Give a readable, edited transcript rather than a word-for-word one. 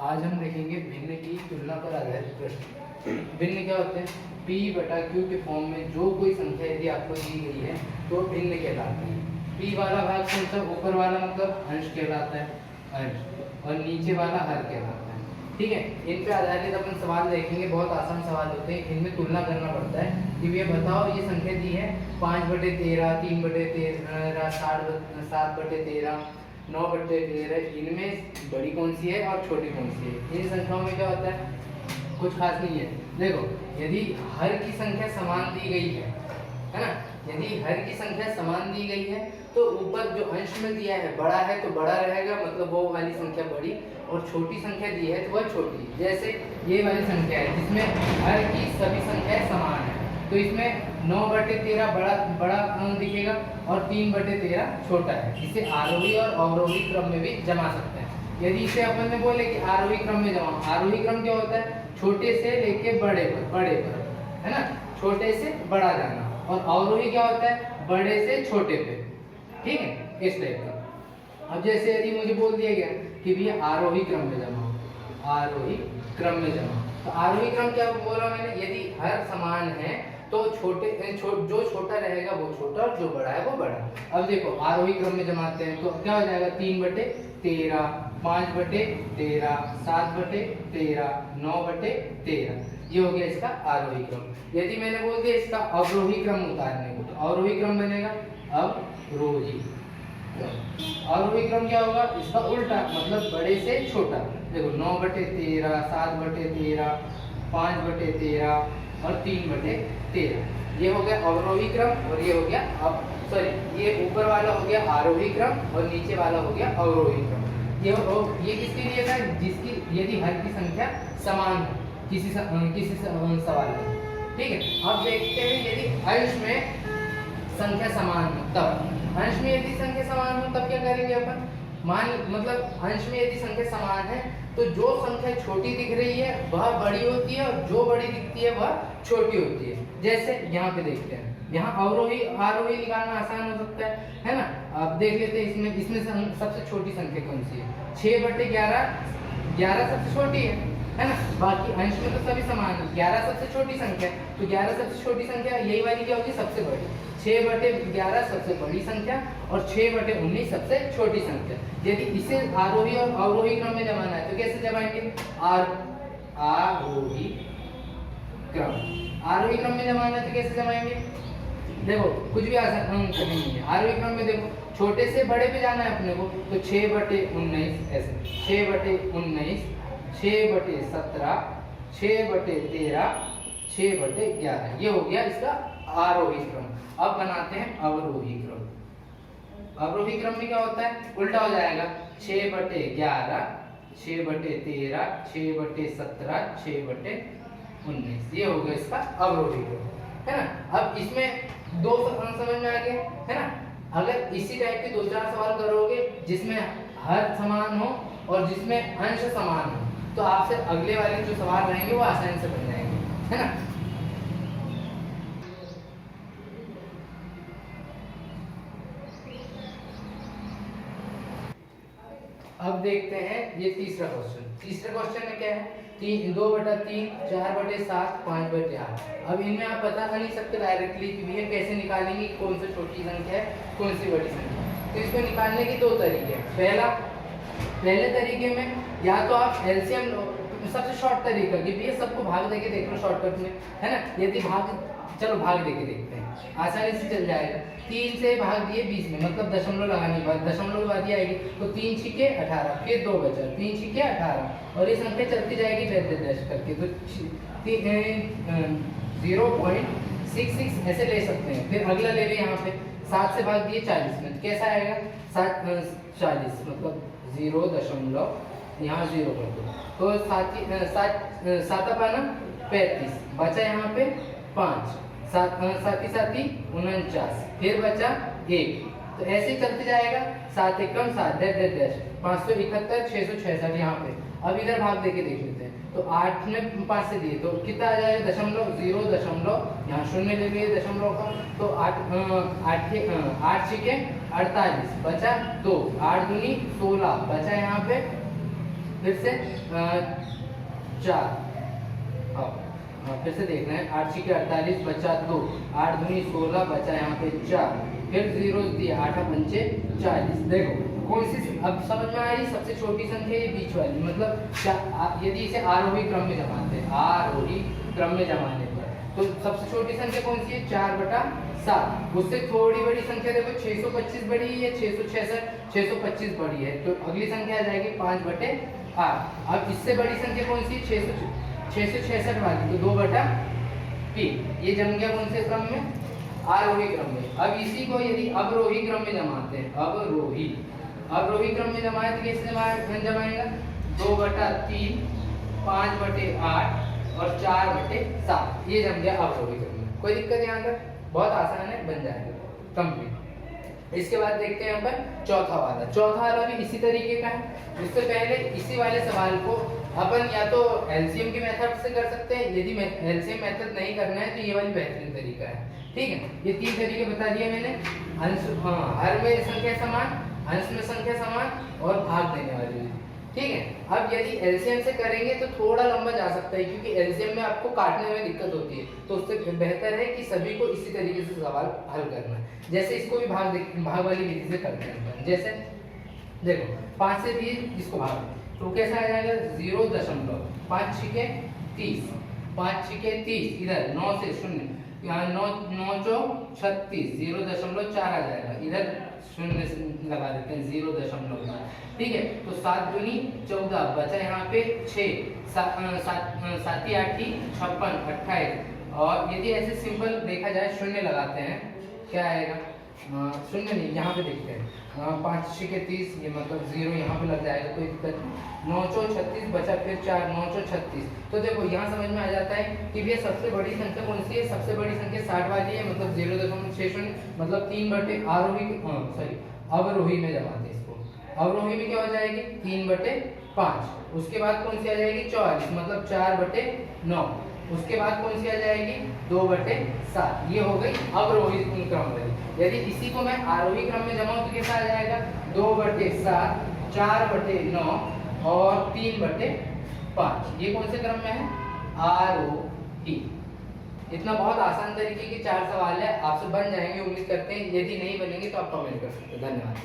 आज हम देखेंगे भिन्न की तुलना पर आधारित प्रश्न। भिन्न क्या होते हैं? P बटा Q के फॉर्म में जो कोई संख्या यदि आपको दी गई है तो भिन्न कहलाती है। P वाला भाग कौन सा? ऊपर वाला मतलब अंश कहलाता है, अंश, और नीचे वाला हर कहलाता है। ठीक है, इन पे आधारित अपन सवाल देखेंगे। बहुत आसान सवाल होते हैं, इनमें तुलना करना पड़ता है कि ये बताओ ये संख्या दी है 5/13, 3/13, 7/13, 9/13, इनमें बड़ी कौन सी है और छोटी कौन सी है? इन संख्याओं में क्या होता है? कुछ खास नहीं है। देखो, यदि हर की संख्या समान दी गई है ना, यदि हर की संख्या समान दी गई है तो ऊपर जो अंश में दिया है बड़ा है तो बड़ा रहेगा, मतलब वो वाली संख्या बड़ी, और छोटी संख्या दी है तो वह छोटी। जैसे ये वाली संख्या है जिसमें हर की सभी संख्याएं समान है, तो इसमें 9/13 बड़ा दिखेगा और 3/13 छोटा है। इसे आरोही और अवरोही क्रम में भी जमा सकते हैं। यदि इसे अपन ने बोले कि आरोही क्रम में जमा, आरोही क्रम क्या होता है? छोटे से लेके बड़े पर, है ना, छोटे से बड़ा जाना। और अवरोही क्या होता है? बड़े से छोटे पे। ठीक है, इस टाइप का। अब जैसे यदि मुझे बोल दिया गया कि भैया आरोही क्रम में जमा, आरोही क्रम में जमा, तो आरोही क्रम क्या बोला मैंने? यदि हर समान है तो जो छोटा रहेगा वो छोटा और जो बड़ा है वो बड़ा। अब देखो आरोही क्रम में जमाते हैं तो क्या हो जाएगा? 3/13, 5/13, 7/13, 9/13, ये हो गया इसका आरोही क्रम। यदि मैंने बोल दिया इसका अवरोही क्रम उतारने को, तो अवरोही क्रम बनेगा अवरोही। अवरोही क्रम क्या होगा? इसका उल्टा, मतलब बड़े से छोटा। देखो 9/13, 7/13, 5/13 और 3/13, ये हो गया अवरोही क्रम, और ये हो गया ये ऊपर वाला हो गया आरोही क्रम और नीचे वाला हो गया अवरोही क्रम। ये किसके लिए था? जिसकी यदि हर की संख्या समान हो किसी सवाल में। ठीक है, अब देखते हैं यदि अंश में संख्या समान हो तब। अंश में यदि संख्या समान हो तब क्या करेंगे अपन? मतलब अंश में यदि संख्या समान है तो जो संख्या छोटी दिख रही है वह बड़ी होती है और जो बड़ी दिखती है वह छोटी होती है। जैसे यहाँ पे देखते हैं, यहाँ अवरोही आरोही निकालना आसान हो सकता है ना। अब देख लेते हैं इसमें सबसे छोटी संख्या कौन सी है? 6/11, 11 सबसे छोटी है ना। बाकी अंश में तो सभी समान है, 11 सबसे छोटी संख्या, तो 11 सबसे छोटी संख्या यही वाली क्या होगी? सबसे बड़ी। 6/11 सबसे बड़ी संख्या और 6/19 सबसे छोटी संख्या। यदि इसे आरोही और अवरोही क्रम में जमाना है तो कैसे जमाएंगे? आरोही क्रम में जमाना है तो कैसे जमाएंगे? देखो कुछ भी आसान नहीं है। आरोही क्रम में देखो छोटे से बड़े पे जाना है अपने को, तो 6/19 ऐसे, 6/19, 6/17, 6/13, 6/11, ये हो गया इसका आरोही क्रम। अब बनाते हैं अवरोही क्रम। अवरोही क्रम में क्या होता है? उल्टा हो जाएगा, 6/11, 6/13, 6/17, 6/19, ये हो गया इसका अवरोही क्रम, है ना। अब इसमें दो समझ में आ गए, है ना। अगर इसी टाइप के 2-4 सवाल करोगे जिसमें हर समान हो और जिसमें अंश समान हो तो आपसे अगले वाले जो सवाल रहेंगे वो आसानी से बन जाएंगे, है ना। अब देखते हैं ये तीसरा क्वेश्चन। तीसरे क्वेश्चन में क्या है? 2/3, 4/7, 5/8। अब इनमें आप बता नहीं सकते डायरेक्टली कि भैया कैसे निकालेंगे कौन सी छोटी संख्या है कौन सी बड़ी संख्या है। तो इसको निकालने के 2 तरीके हैं। पहले तरीके में या तो आप एलसीएम लो, सबसे शॉर्ट तरीका कि भैया सबको भाग देके देख लो शॉर्टकट में, है ना। यदि भाग देके देखते हैं, आसानी से चल जाएगा। 3 से भाग दिए 20 में, मतलब दशमलव लगाने के बाद दशमलव वादी आएगी तो 3 छिके 18, फिर 2 बचा, 3 छिके 18, और ये संख्या चलती जाएगी डैश करके, तो 0.66 ऐसे ले सकते हैं। फिर अगला ले लें, यहाँ पे 7 से भाग दिए 40 में, कैसा आएगा? 40, मतलब 0 यहाँ 0 कर दो, तो 7×5 बचा यहाँ पे 5, 7 49, फिर बचा 1, तो ऐसे ही चलते जाएगा। 7 एकम 7 डैश 571, 666 यहाँ पे। अब इधर भाग देके देख लेते हैं, तो 8 में 5 से दिए तो कितना आ जाएगा? 0.0, यहाँ 0 ले लिए दशमलव का, तो 8 छिके 48, बचा 2, 8 दूनी 16, बचा यहाँ पे फिर से 4, फिर से देखना है, 8 छीके 48 बचा 2, 8 दूनी 16 बचा यहाँ पे 4, फिर 0 दिया, 8 पंचे 40। देखो कौन सी अब समझ में आ रही, सबसे छोटी संख्या ये बीच वाली, मतलब यदि इसे आरोही क्रम में जमाते हैं, आरोही क्रम में जमाने पर तो सबसे छोटी संख्या कौन सी है, 4/7। उससे थोड़ी बड़ी संख्या देखो 625 बड़ी है, 666, 625 बड़ी है, तो अगली संख्या आ जाएगी 5/8। अब इससे बड़ी संख्या कौन सी है, 666 वाली, तो 2/p। ये जम गया कौन से क्रम में, आरोही क्रम में। अब इसी को यदि अवरोही क्रम में जमाते हैं, अवरोही क्रम में जमाए तो कैसे जमाएगा, 2/3, 5/8 और 4/7। ये जम गया अवरोही क्रम में। कोई दिक्कत यहाँ तक, बहुत आसान है, बन जाएगा कंप्लीट। इसके बाद देखते हैं यहाँ पर चौथा वाला भी इसी तरीके का है। इससे पहले इसी वाले सवाल को अपन या तो एलसीएम के मेथड से कर सकते हैं, यदि एलसीएम मेथड नहीं करना है तो ये वाली बेहतरीन तरीका है। ठीक है, ये 3 तरीके बता दिए मैंने। अंश, हर में संख्या समान, अंश में संख्या समान और भाग देने वाली। ठीक है, अब यदि एलसीएम से करेंगे तो थोड़ा लंबा जा सकता है, क्योंकि एलसीएम में आपको काटने में दिक्कत होती है, तो उससे बेहतर है कि सभी को इसी तरीके से सवाल हल करना है। जैसे इसको भी भाग वाली विधि से करते हैं। जैसे देखो 5 से 20 इसको भाग तो कैसा आ जाएगा, 0.5, 5 छीके 30, 5 छीके 30, इधर 9 से 0, यहाँ 9 चौक 36, 0.4 आ जाएगा, इधर 0 लगा देते हैं, 0.4। ठीक है, तो 7 दूनी 14 बचा यहाँ पे 6, 7 8 56, 28। और यदि ऐसे सिंपल देखा जाए, 0 लगाते हैं, क्या आएगा, 0 नहीं, यहाँ पे देखते हैं, 5 छीके 30, ये मतलब 0 यहाँ पे लग जाएगा, कोई दिक्कत नहीं। 9 चौक 36 बचा, फिर 4, 9 चौक 36। तो देखो यहाँ समझ में आ जाता है कि भैया सबसे बड़ी संख्या कौन सी है, सबसे बड़ी संख्या 60 वाली है, मतलब 0.60, मतलब 3 अवरोही में जमाते हैं इसको। अवरोही में क्या हो जाएगी, 3/5। उसके बाद कौन सी आ जाएगी, 44, मतलब 4/9। उसके बाद कौन सी आ जाएगी, 2/7। ये हो गई अवरोही क्रम वाली। यदि इसी को मैं आरोही क्रम में जमाऊं तो कैसा आ जाएगा, 2/7, 4/9 और 3/5। ये कौन से क्रम में है, आरोही। इतना बहुत आसान तरीके के 4 सवाल है, आपसे बन जाएंगे, उम्मीद करते हैं। यदि नहीं बनेंगे तो आप कमेंट कर सकते हैं। धन्यवाद।